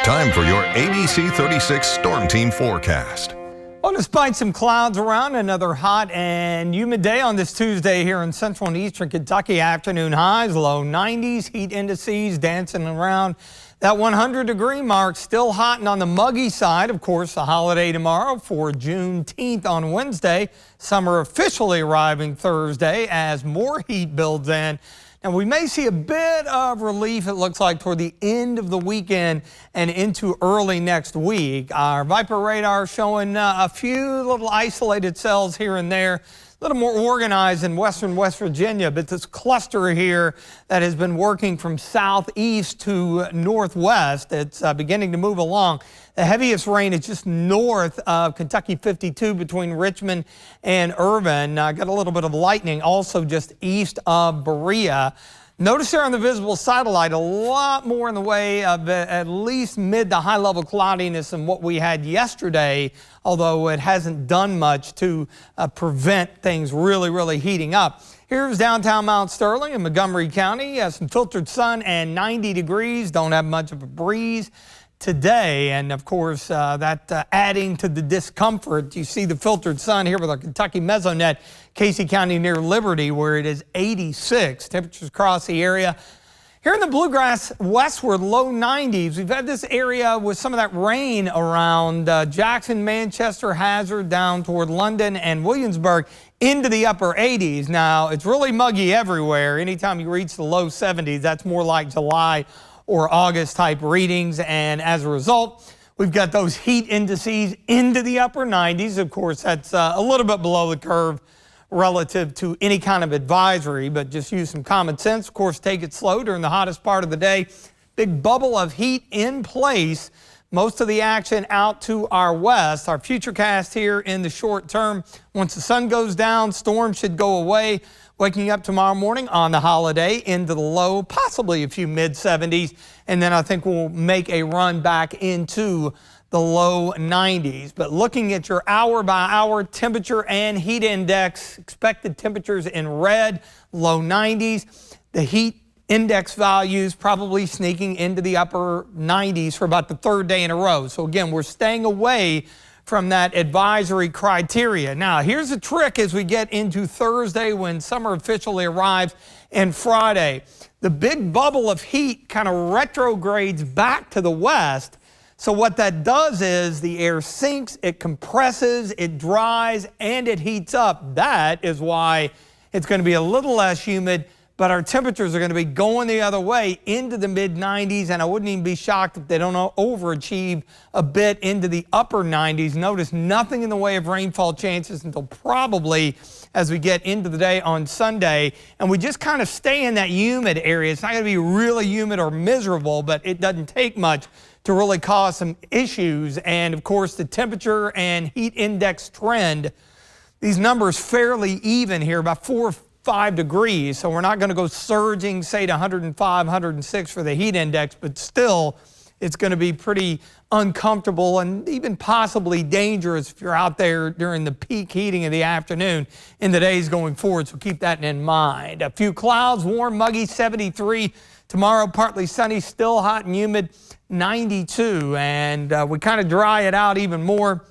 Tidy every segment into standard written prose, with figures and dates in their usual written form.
Time for your ABC 36 Storm Team forecast. Well, despite some clouds around, another hot and humid day on this Tuesday here in central and eastern Kentucky. Afternoon highs, low 90s, heat indices dancing around that 100-degree mark. Still hot and on the muggy side. Of course, the holiday tomorrow for Juneteenth on Wednesday. Summer officially arriving Thursday as more heat builds in. And we may see a bit of relief, it looks like, toward the end of the weekend and into early next week. Our Viper radar showing a few little isolated cells here and there, a little more organized in western West Virginia, but this cluster here that has been working from southeast to northwest, it's beginning to move along. The heaviest rain is just north of Kentucky 52 between Richmond and Irvine. Got a little bit of lightning also just east of Berea. Notice there on the visible satellite a lot more in the way of at least mid to high level cloudiness than what we had yesterday, although it hasn't done much to prevent things really heating up. Here's downtown Mount Sterling in Montgomery County. Some filtered sun and 90 degrees. Don't have much of a breeze today, and of course that adding to the discomfort. You see the filtered sun here with our Kentucky Mesonet, Casey County near Liberty, where it is 86. Temperatures across the area. Here in the Bluegrass westward, low 90s. We've had this area with some of that rain around Jackson, Manchester, Hazard, down toward London and Williamsburg into the upper 80s. Now, it's really muggy everywhere. Anytime you reach the low 70s, that's more like July or August type readings, and as a result, we've got those heat indices into the upper 90s. Of course, that's a little bit below the curve relative to any kind of advisory, but just use some common sense. Of course, take it slow during the hottest part of the day. Big bubble of heat in place. Most of the action out to our west. Our futurecast here in the short term, once the sun goes down, storms should go away. Waking up tomorrow morning on the holiday into the low, possibly a few mid-70s, and then I think we'll make a run back into the low 90s. But looking at your hour-by-hour temperature and heat index, expected temperatures in red, low 90s. The heat index values probably sneaking into the upper 90s for about the third day in a row. So again, we're staying away from that advisory criteria. Now, here's the trick as we get into Thursday when summer officially arrives, and Friday. The big bubble of heat kind of retrogrades back to the west. So what that does is the air sinks, it compresses, it dries, and it heats up. That is why it's going to be a little less humid, but our temperatures are going to be going the other way into the mid-90s, and I wouldn't even be shocked if they don't overachieve a bit into the upper 90s. Notice nothing in the way of rainfall chances until probably as we get into the day on Sunday, and we just kind of stay in that humid area. It's not going to be really humid or miserable, but it doesn't take much to really cause some issues. And of course, the temperature and heat index trend, these numbers fairly even here, about 4 or 5 degrees, so we're not going to go surging, say, to 105, 106 for the heat index, but still, it's going to be pretty uncomfortable and even possibly dangerous if you're out there during the peak heating of the afternoon in the days going forward, so keep that in mind. A few clouds, warm, muggy, 73. Tomorrow, partly sunny, still hot and humid, 92, and we kind of dry it out even more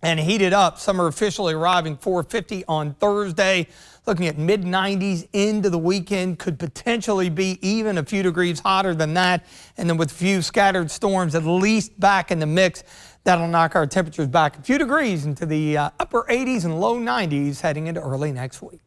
and heat it up. Summer officially arriving 4:50 on Thursday. Looking at mid-90s into the weekend, could potentially be even a few degrees hotter than that. And then with a few scattered storms at least back in the mix, that'll knock our temperatures back a few degrees into the upper 80s and low 90s heading into early next week.